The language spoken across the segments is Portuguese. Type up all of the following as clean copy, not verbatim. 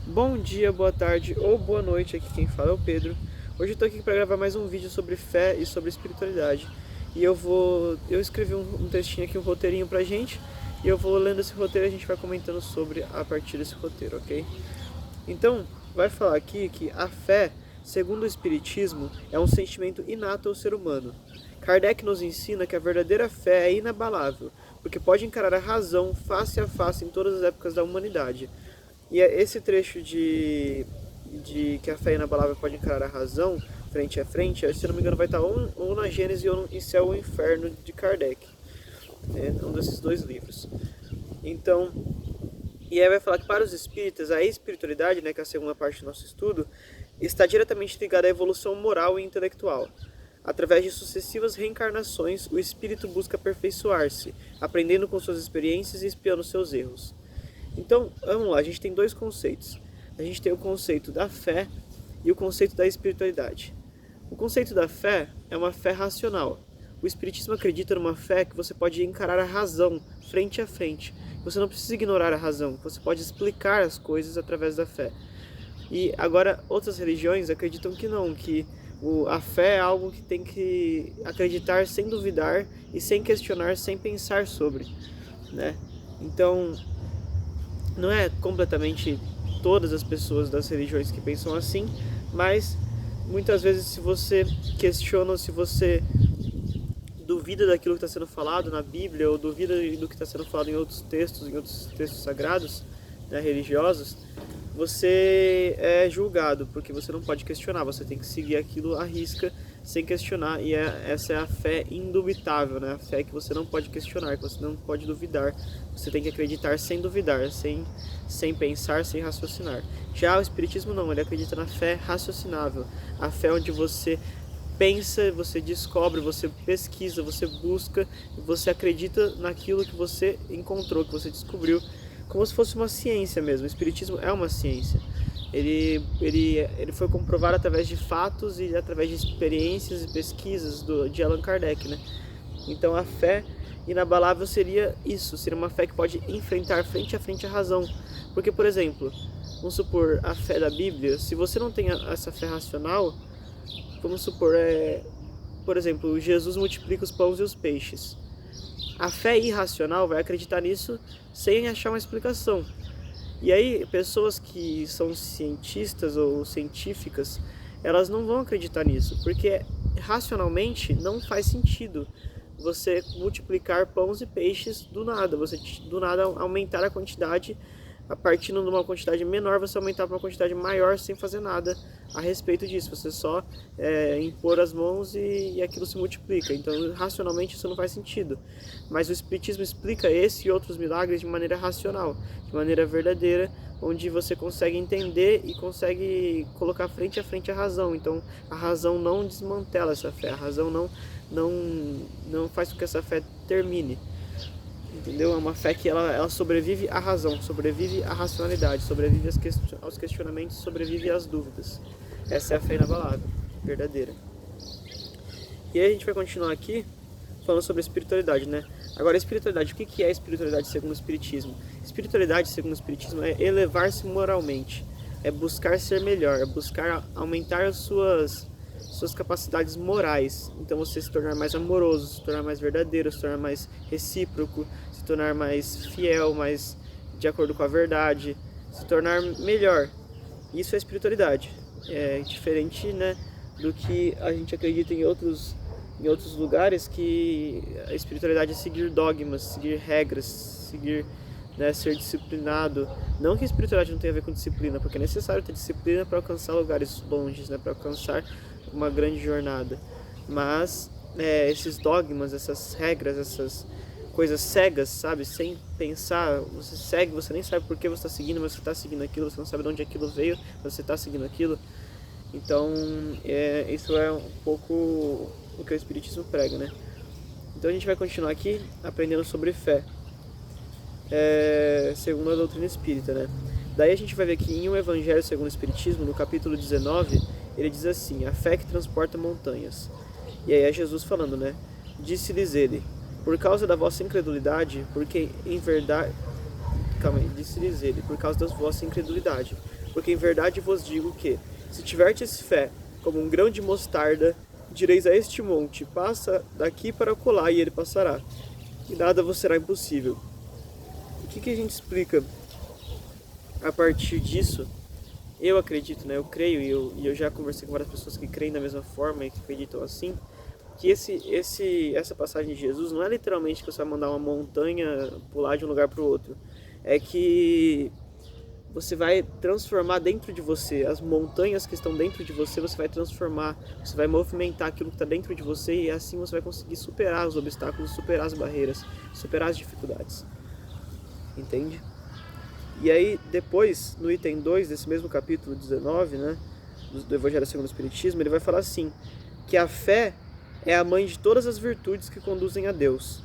Bom dia, boa tarde ou boa noite, aqui quem fala é o Pedro. Hoje eu tô aqui para gravar mais um vídeo sobre fé e sobre espiritualidade. E eu escrevi um textinho aqui, um roteirinho pra gente, e eu vou lendo esse roteiro e a gente vai comentando sobre a partir desse roteiro, ok? Então, vai falar aqui que a fé, segundo o Espiritismo, é um sentimento inato ao ser humano. Kardec nos ensina que a verdadeira fé é inabalável, porque pode encarar a razão face a face em todas as épocas da humanidade. E esse trecho de que a fé inabalável pode encarar a razão frente a frente, se não me engano, vai estar ou na Gênesis ou em Céu ou Inferno de Kardec. Um desses dois livros. Então, e aí vai falar que para os espíritas, a espiritualidade, né, que é a segunda parte do nosso estudo, está diretamente ligada à evolução moral e intelectual. Através de sucessivas reencarnações, o espírito busca aperfeiçoar-se, aprendendo com suas experiências e expiando seus erros. Então, vamos lá, a gente tem dois conceitos. A gente tem o conceito da fé e o conceito da espiritualidade. O conceito da fé é uma fé racional. O Espiritismo acredita numa fé que você pode encarar a razão frente a frente. Você não precisa ignorar a razão, você pode explicar as coisas através da fé. E agora, outras religiões acreditam que não, que a fé é algo que tem que acreditar sem duvidar e sem questionar, sem pensar sobre, né? Então, não é completamente todas as pessoas das religiões que pensam assim, mas muitas vezes se você questiona, se você duvida daquilo que está sendo falado na Bíblia ou duvida do que está sendo falado em outros textos sagrados, né, religiosos, você é julgado, porque você não pode questionar, você tem que seguir aquilo à risca sem questionar, e essa é a fé indubitável, né? A fé que você não pode questionar, que você não pode duvidar, você tem que acreditar sem duvidar, sem pensar, sem raciocinar. Já o Espiritismo não, ele acredita na fé raciocinável, a fé onde você pensa, você descobre, você pesquisa, você busca, você acredita naquilo que você encontrou, que você descobriu, como se fosse uma ciência mesmo. O Espiritismo é uma ciência. Ele foi comprovado através de fatos e através de experiências e pesquisas de Allan Kardec, né? Então a fé inabalável seria isso, seria uma fé que pode enfrentar frente a frente a razão. Porque, por exemplo, vamos supor a fé da Bíblia, se você não tem essa fé racional, vamos supor, por exemplo, Jesus multiplica os pães e os peixes. A fé irracional vai acreditar nisso sem achar uma explicação. E aí, pessoas que são cientistas ou científicas, elas não vão acreditar nisso, porque racionalmente não faz sentido você multiplicar pães e peixes do nada, você do nada aumentar a quantidade, a partir de uma quantidade menor você aumentar para uma quantidade maior sem fazer nada a respeito disso, você só impor as mãos e aquilo se multiplica. Então racionalmente isso não faz sentido, mas o Espiritismo explica esse e outros milagres de maneira racional, de maneira verdadeira, onde você consegue entender e consegue colocar frente a frente a razão. Então a razão não desmantela essa fé, a razão não faz com que essa fé termine. Entendeu? É uma fé que ela sobrevive à razão, sobrevive à racionalidade, sobrevive aos questionamentos, sobrevive às dúvidas. Essa é a fé inabalável, verdadeira. E aí a gente vai continuar aqui falando sobre a espiritualidade, né? Agora, a espiritualidade, o que é a espiritualidade segundo o Espiritismo? Espiritualidade segundo o Espiritismo é elevar-se moralmente, é buscar ser melhor, é buscar aumentar as suas capacidades morais. Então você se tornar mais amoroso, se tornar mais verdadeiro, se tornar mais recíproco, se tornar mais fiel, mais de acordo com a verdade, se tornar melhor. Isso é espiritualidade. É diferente, né, do que a gente acredita em outros lugares, que a espiritualidade é seguir dogmas, seguir regras, seguir, né, ser disciplinado. Não que a espiritualidade não tenha a ver com disciplina, porque é necessário ter disciplina para alcançar lugares longes, né, para alcançar uma grande jornada. Mas esses dogmas, essas regras, essas coisas cegas, sabe, sem pensar, você segue, você nem sabe por que você está seguindo, mas você está seguindo aquilo, você não sabe de onde aquilo veio, mas você está seguindo aquilo. Então isso é um pouco o que o Espiritismo prega, né? Então a gente vai continuar aqui aprendendo sobre fé, segundo a doutrina espírita, né? Daí a gente vai ver que em um Evangelho segundo o Espiritismo, no capítulo 19, ele diz assim: a fé que transporta montanhas. E aí é Jesus falando, né? Disse-lhes ele: por causa da vossa incredulidade, porque em verdade... Calma aí, disse-lhes ele: por causa da vossa incredulidade, Porque em verdade vos digo que, se tiverdes fé como um grão de mostarda, direis a este monte, passa daqui para acolá, e ele passará, e nada vos será impossível. O que a gente explica a partir disso? Eu acredito, né? Eu creio, e eu já conversei com várias pessoas que creem da mesma forma e que acreditam assim, que essa passagem de Jesus não é literalmente que você vai mandar uma montanha pular de um lugar para o outro. É que você vai transformar dentro de você, as montanhas que estão dentro de você, você vai transformar, você vai movimentar aquilo que está dentro de você, e assim você vai conseguir superar os obstáculos, superar as barreiras, superar as dificuldades. Entende? E aí, depois, no item 2 desse mesmo capítulo 19, né, do Evangelho segundo o Espiritismo, ele vai falar assim, que a fé é a mãe de todas as virtudes que conduzem a Deus.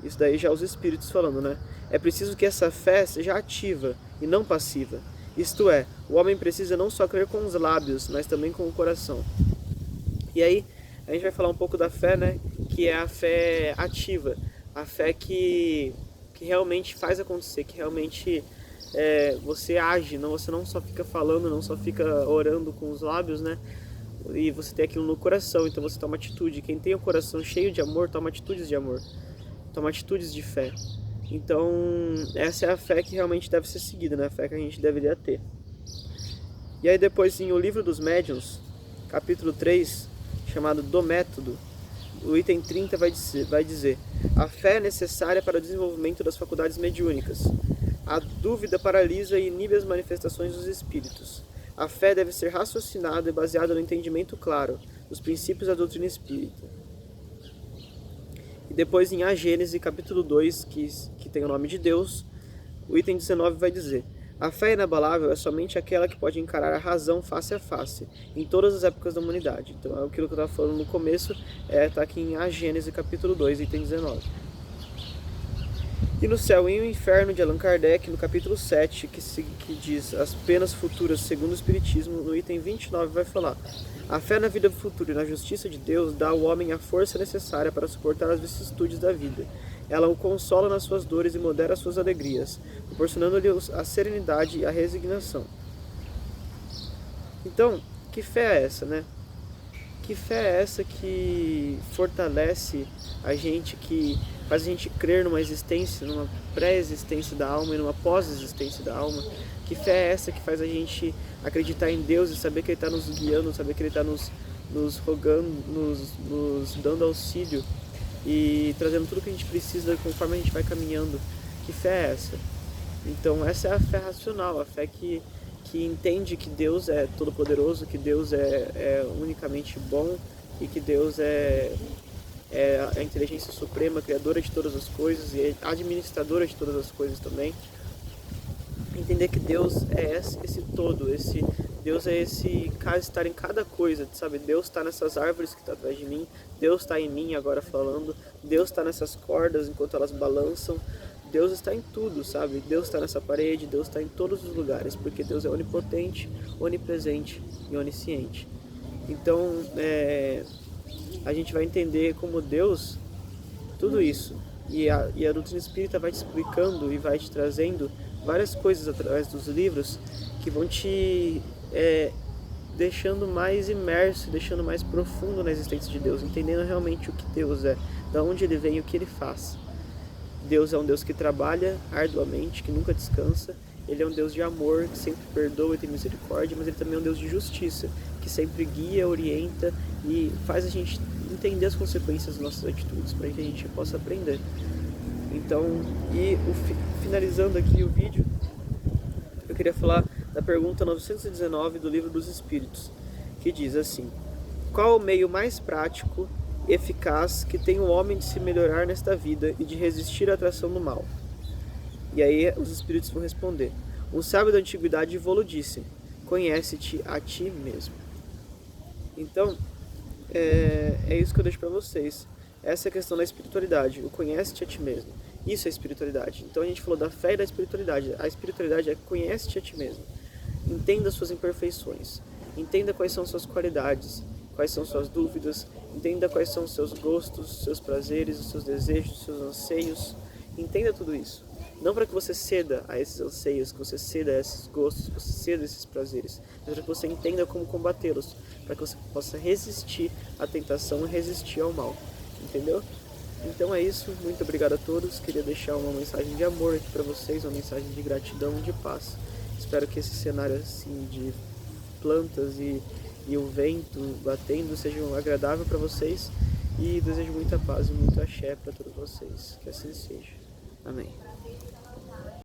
Isso daí já os Espíritos falando, né? É preciso que essa fé seja ativa e não passiva. Isto é, o homem precisa não só crer com os lábios, mas também com o coração. E aí, a gente vai falar um pouco da fé, né? Que é a fé ativa. A fé que realmente faz acontecer, que realmente você age, você não só fica falando, não só fica orando com os lábios, né? E você tem aquilo no coração, então você toma atitude. Quem tem o coração cheio de amor, toma atitudes de amor, toma atitudes de fé. Então, essa é a fé que realmente deve ser seguida, né? A fé que a gente deveria ter. E aí depois, em O Livro dos Médiuns, capítulo 3, chamado Do Método, o item 30 vai dizer: a fé é necessária para o desenvolvimento das faculdades mediúnicas. A dúvida paralisa e inibe as manifestações dos espíritos. A fé deve ser raciocinada e baseada no entendimento claro dos princípios da doutrina espírita. E depois em A Gênese, capítulo 2, que tem o nome de Deus, o item 19 vai dizer: a fé inabalável é somente aquela que pode encarar a razão face a face, em todas as épocas da humanidade. Então, aquilo que eu estava falando no começo, está aqui em A Gênese, capítulo 2, item 19. E no Céu e no Inferno, de Allan Kardec, no capítulo 7, que diz as penas futuras segundo o Espiritismo, no item 29 vai falar: a fé na vida futura e na justiça de Deus dá ao homem a força necessária para suportar as vicissitudes da vida. Ela o consola nas suas dores e modera as suas alegrias, proporcionando-lhe a serenidade e a resignação. Então, que fé é essa, né? Que fé é essa que fortalece a gente, que faz a gente crer numa existência, numa pré-existência da alma e numa pós-existência da alma? Que fé é essa que faz a gente acreditar em Deus e saber que Ele está nos guiando, saber que Ele está nos rogando, nos dando auxílio e trazendo tudo que a gente precisa conforme a gente vai caminhando? Que fé é essa? Então, essa é a fé racional, a fé que entende que Deus é todo-poderoso, que Deus é unicamente bom e que Deus é a inteligência suprema, criadora de todas as coisas e administradora de todas as coisas também. Entender que Deus é esse todo, Deus é esse estar em cada coisa, sabe? Deus está nessas árvores que estão atrás de mim, Deus está em mim agora falando, Deus está nessas cordas enquanto elas balançam, Deus está em tudo, sabe? Deus está nessa parede, Deus está em todos os lugares, porque Deus é onipotente, onipresente e onisciente. Então, a gente vai entender como Deus, tudo isso, e a doutrina espírita vai te explicando e vai te trazendo várias coisas através dos livros que vão te deixando mais imerso, deixando mais profundo na existência de Deus, entendendo realmente o que Deus é, de onde Ele vem e o que Ele faz. Deus é um Deus que trabalha arduamente, que nunca descansa. Ele é um Deus de amor, que sempre perdoa e tem misericórdia, mas Ele também é um Deus de justiça, que sempre guia, orienta e faz a gente entender as consequências das nossas atitudes, para que a gente possa aprender. Então, finalizando aqui o vídeo, eu queria falar da pergunta 919 do Livro dos Espíritos, que diz assim: qual o meio mais prático e eficaz que tem o homem de se melhorar nesta vida e de resistir à atração do mal? E aí os Espíritos vão responder: um sábio da antiguidade vô-lo disse: conhece-te a ti mesmo. Então, é isso que eu deixo para vocês. Essa é a questão da espiritualidade, o conhece-te a ti mesmo. Isso é espiritualidade. Então a gente falou da fé e da espiritualidade. A espiritualidade é conhece-te a ti mesmo. Entenda suas imperfeições. Entenda quais são suas qualidades, quais são suas dúvidas. Entenda quais são os seus gostos, seus prazeres, os seus desejos, os seus anseios. Entenda tudo isso. Não para que você ceda a esses anseios, que você ceda a esses gostos, que você ceda a esses prazeres, mas para que você entenda como combatê-los, para que você possa resistir à tentação e resistir ao mal, entendeu? Então é isso, muito obrigado a todos, queria deixar uma mensagem de amor aqui para vocês, uma mensagem de gratidão e de paz. Espero que esse cenário assim de plantas e o vento batendo seja agradável para vocês e desejo muita paz e muito axé para todos vocês, que assim seja. Amém.